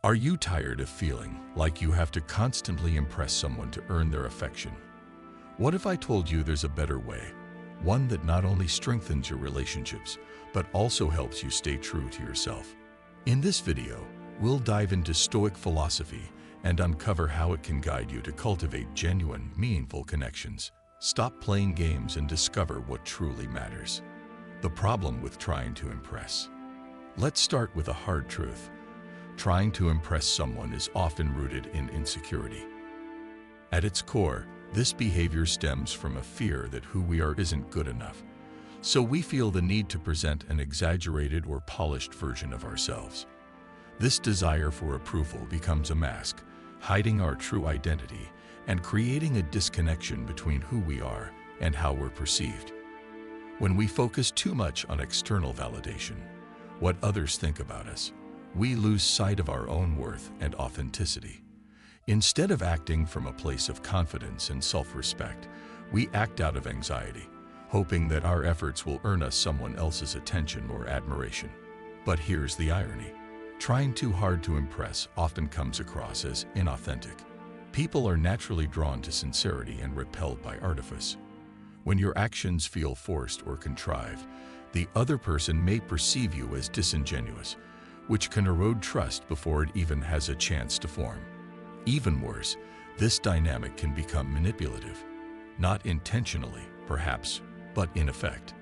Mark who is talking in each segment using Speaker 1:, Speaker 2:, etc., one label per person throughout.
Speaker 1: Are you tired of feeling like you have to constantly impress someone to earn their affection? What if I told you there's a better way? One that not only strengthens your relationships, but also helps you stay true to yourself. In this video, we'll dive into Stoic philosophy and uncover how it can guide you to cultivate genuine, meaningful connections. Stop playing games and discover what truly matters. The problem with trying to impress. Let's start with a hard truth. Trying to impress someone is often rooted in insecurity. At its core, this behavior stems from a fear that who we are isn't good enough. So we feel the need to present an exaggerated or polished version of ourselves. This desire for approval becomes a mask, hiding our true identity and creating a disconnection between who we are and how we're perceived. When we focus too much on external validation, what others think about us, we lose sight of our own worth and authenticity. Instead of acting from a place of confidence and self-respect, we act out of anxiety, hoping that our efforts will earn us someone else's attention or admiration. But here's the irony. Trying too hard to impress often comes across as inauthentic. People are naturally drawn to sincerity and repelled by artifice. When your actions feel forced or contrived, the other person may perceive you as disingenuous, which can erode trust before it even has a chance to form. Even worse, this dynamic can become manipulative, not intentionally, perhaps, but in effect.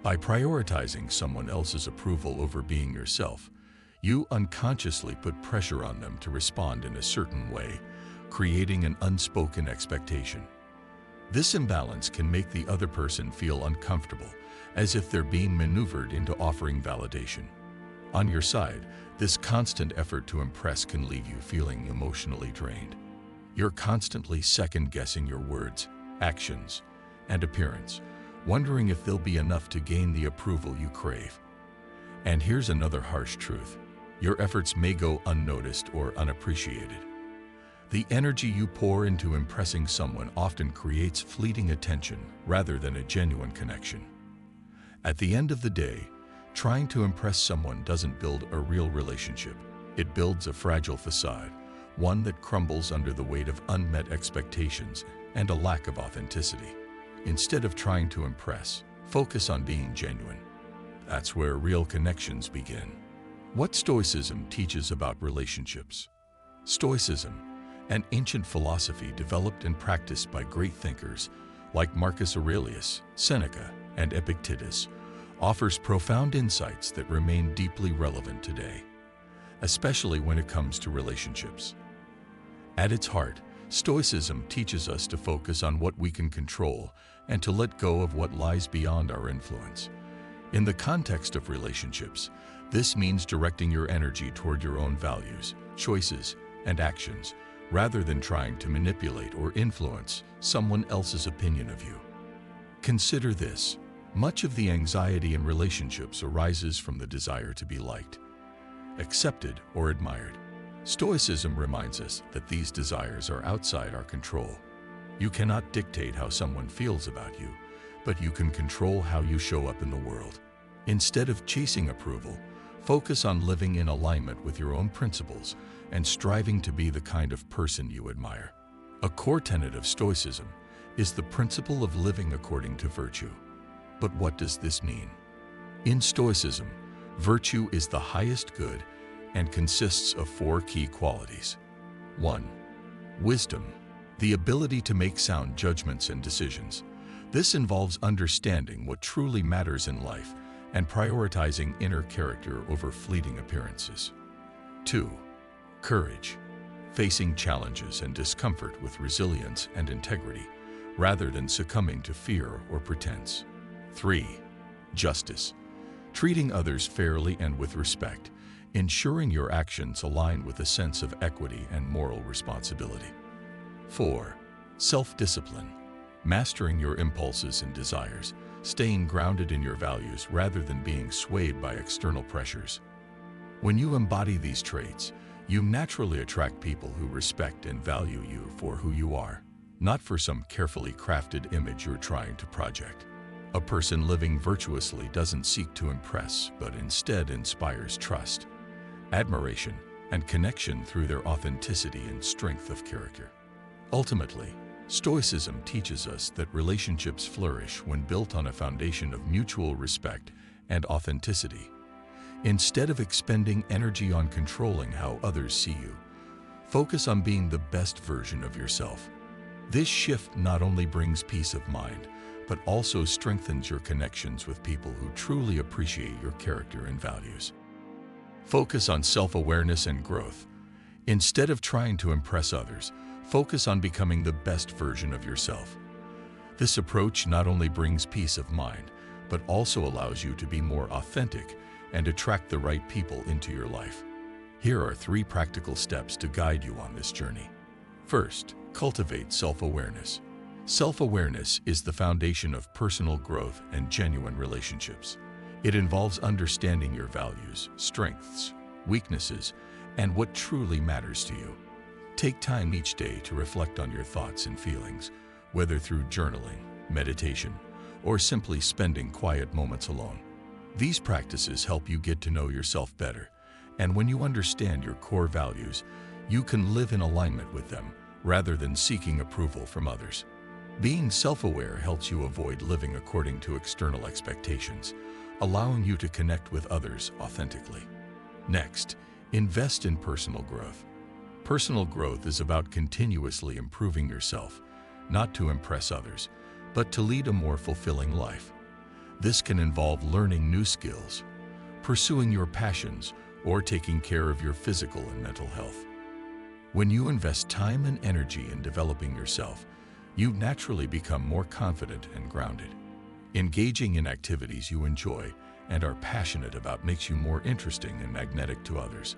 Speaker 1: By prioritizing someone else's approval over being yourself, you unconsciously put pressure on them to respond in a certain way, creating an unspoken expectation. This imbalance can make the other person feel uncomfortable, as if they're being maneuvered into offering validation. On your side, this constant effort to impress can leave you feeling emotionally drained. You're constantly second-guessing your words, actions, and appearance, wondering if they'll be enough to gain the approval you crave. And here's another harsh truth. Your efforts may go unnoticed or unappreciated. The energy you pour into impressing someone often creates fleeting attention rather than a genuine connection. At the end of the day, trying to impress someone doesn't build a real relationship. It builds a fragile facade, one that crumbles under the weight of unmet expectations and a lack of authenticity. Instead of trying to impress, focus on being genuine. That's where real connections begin. What Stoicism teaches about relationships. Stoicism, an ancient philosophy developed and practiced by great thinkers like Marcus Aurelius, Seneca, and Epictetus, offers profound insights that remain deeply relevant today, especially when it comes to relationships. At its heart, Stoicism teaches us to focus on what we can control and to let go of what lies beyond our influence. In the context of relationships, this means directing your energy toward your own values, choices, and actions, rather than trying to manipulate or influence someone else's opinion of you. Consider this. Much of the anxiety in relationships arises from the desire to be liked, accepted, or admired. Stoicism reminds us that these desires are outside our control. You cannot dictate how someone feels about you, but you can control how you show up in the world. Instead of chasing approval, focus on living in alignment with your own principles and striving to be the kind of person you admire. A core tenet of Stoicism is the principle of living according to virtue. But what does this mean? In Stoicism, virtue is the highest good and consists of 4 key qualities. 1. Wisdom, the ability to make sound judgments and decisions. This involves understanding what truly matters in life and prioritizing inner character over fleeting appearances. 2. Courage, facing challenges and discomfort with resilience and integrity, rather than succumbing to fear or pretense. 3. Justice, treating others fairly and with respect, ensuring your actions align with a sense of equity and moral responsibility. 4. Self-discipline, mastering your impulses and desires, staying grounded in your values rather than being swayed by external pressures. When you embody these traits, you naturally attract people who respect and value you for who you are, not for some carefully crafted image you're trying to project. A person living virtuously doesn't seek to impress, but instead inspires trust, admiration, and connection through their authenticity and strength of character. Ultimately, Stoicism teaches us that relationships flourish when built on a foundation of mutual respect and authenticity. Instead of expending energy on controlling how others see you, focus on being the best version of yourself. This shift not only brings peace of mind, but also strengthens your connections with people who truly appreciate your character and values. Focus on self-awareness and growth. Instead of trying to impress others, focus on becoming the best version of yourself. This approach not only brings peace of mind, but also allows you to be more authentic and attract the right people into your life. Here are 3 practical steps to guide you on this journey. First, cultivate self-awareness. Self-awareness is the foundation of personal growth and genuine relationships. It involves understanding your values, strengths, weaknesses, and what truly matters to you. Take time each day to reflect on your thoughts and feelings, whether through journaling, meditation, or simply spending quiet moments alone. These practices help you get to know yourself better, and when you understand your core values, you can live in alignment with them rather than seeking approval from others. Being self-aware helps you avoid living according to external expectations, allowing you to connect with others authentically. Next, invest in personal growth. Personal growth is about continuously improving yourself, not to impress others, but to lead a more fulfilling life. This can involve learning new skills, pursuing your passions, or taking care of your physical and mental health. When you invest time and energy in developing yourself, you naturally become more confident and grounded. Engaging in activities you enjoy and are passionate about makes you more interesting and magnetic to others,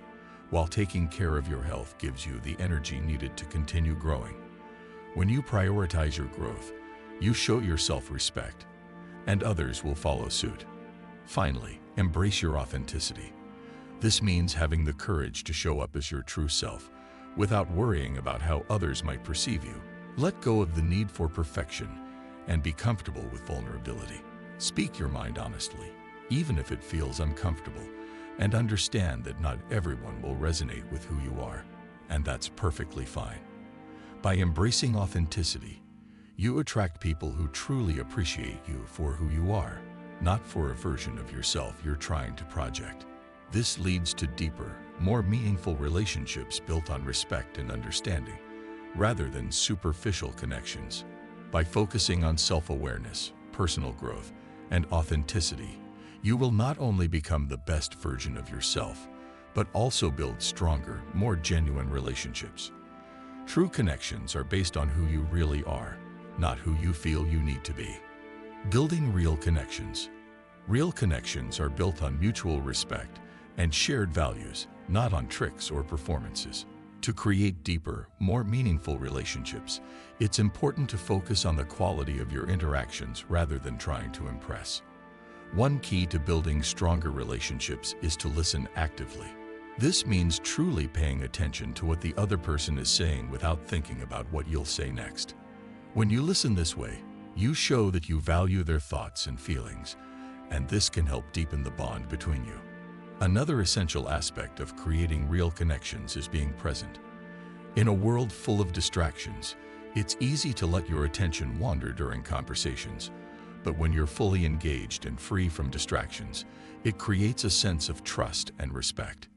Speaker 1: while taking care of your health gives you the energy needed to continue growing. When you prioritize your growth, you show yourself respect, and others will follow suit. Finally, embrace your authenticity. This means having the courage to show up as your true self, without worrying about how others might perceive you. Let go of the need for perfection and be comfortable with vulnerability. Speak your mind honestly, even if it feels uncomfortable, and understand that not everyone will resonate with who you are, and that's perfectly fine. By embracing authenticity, you attract people who truly appreciate you for who you are, not for a version of yourself you're trying to project. This leads to deeper, more meaningful relationships built on respect and understanding, rather than superficial connections. By focusing on self-awareness, personal growth, and authenticity, you will not only become the best version of yourself, but also build stronger, more genuine relationships. True connections are based on who you really are, not who you feel you need to be. Building real connections. Real connections are built on mutual respect and shared values, not on tricks or performances. To create deeper, more meaningful relationships, it's important to focus on the quality of your interactions rather than trying to impress. One key to building stronger relationships is to listen actively. This means truly paying attention to what the other person is saying without thinking about what you'll say next. When you listen this way, you show that you value their thoughts and feelings, and this can help deepen the bond between you. Another essential aspect of creating real connections is being present. In a world full of distractions, it's easy to let your attention wander during conversations, but when you're fully engaged and free from distractions, it creates a sense of trust and respect.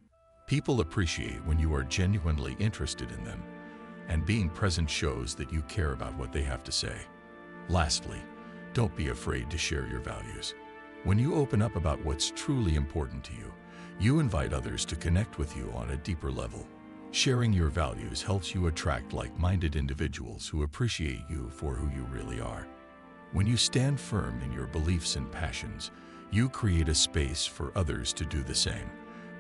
Speaker 1: People appreciate when you are genuinely interested in them, and being present shows that you care about what they have to say. Lastly, don't be afraid to share your values. When you open up about what's truly important to you, you invite others to connect with you on a deeper level. Sharing your values helps you attract like-minded individuals who appreciate you for who you really are. When you stand firm in your beliefs and passions, you create a space for others to do the same,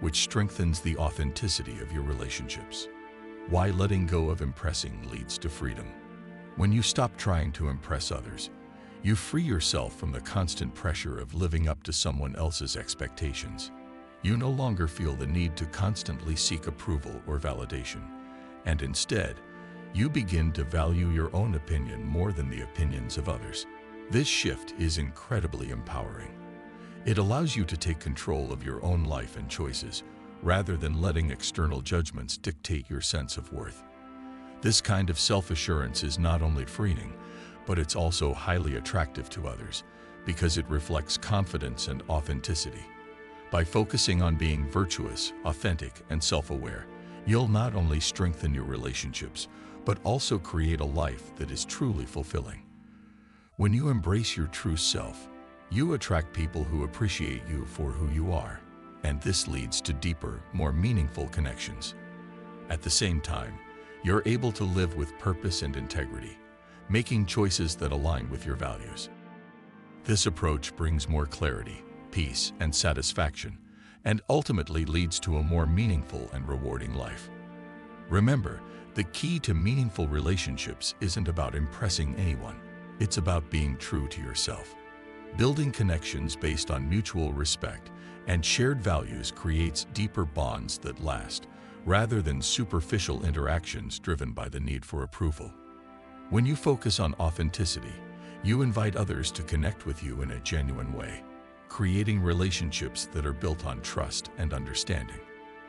Speaker 1: which strengthens the authenticity of your relationships. Why letting go of impressing leads to freedom. When you stop trying to impress others, you free yourself from the constant pressure of living up to someone else's expectations. You no longer feel the need to constantly seek approval or validation, and instead, you begin to value your own opinion more than the opinions of others. This shift is incredibly empowering. It allows you to take control of your own life and choices, rather than letting external judgments dictate your sense of worth. This kind of self-assurance is not only freeing, but it's also highly attractive to others because it reflects confidence and authenticity. By focusing on being virtuous, authentic, and self-aware, you'll not only strengthen your relationships, but also create a life that is truly fulfilling. When you embrace your true self, you attract people who appreciate you for who you are, and this leads to deeper, more meaningful connections. At the same time, you're able to live with purpose and integrity, making choices that align with your values. This approach brings more clarity, peace, and satisfaction, and ultimately leads to a more meaningful and rewarding life. Remember, the key to meaningful relationships isn't about impressing anyone. It's about being true to yourself. Building connections based on mutual respect and shared values creates deeper bonds that last, rather than superficial interactions driven by the need for approval. When you focus on authenticity, you invite others to connect with you in a genuine way, creating relationships that are built on trust and understanding.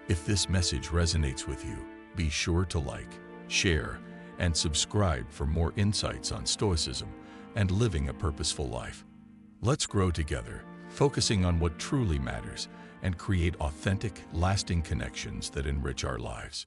Speaker 1: If this message resonates with you, be sure to like, share, and subscribe for more insights on Stoicism and living a purposeful life. Let's grow together, focusing on what truly matters and create authentic, lasting connections that enrich our lives.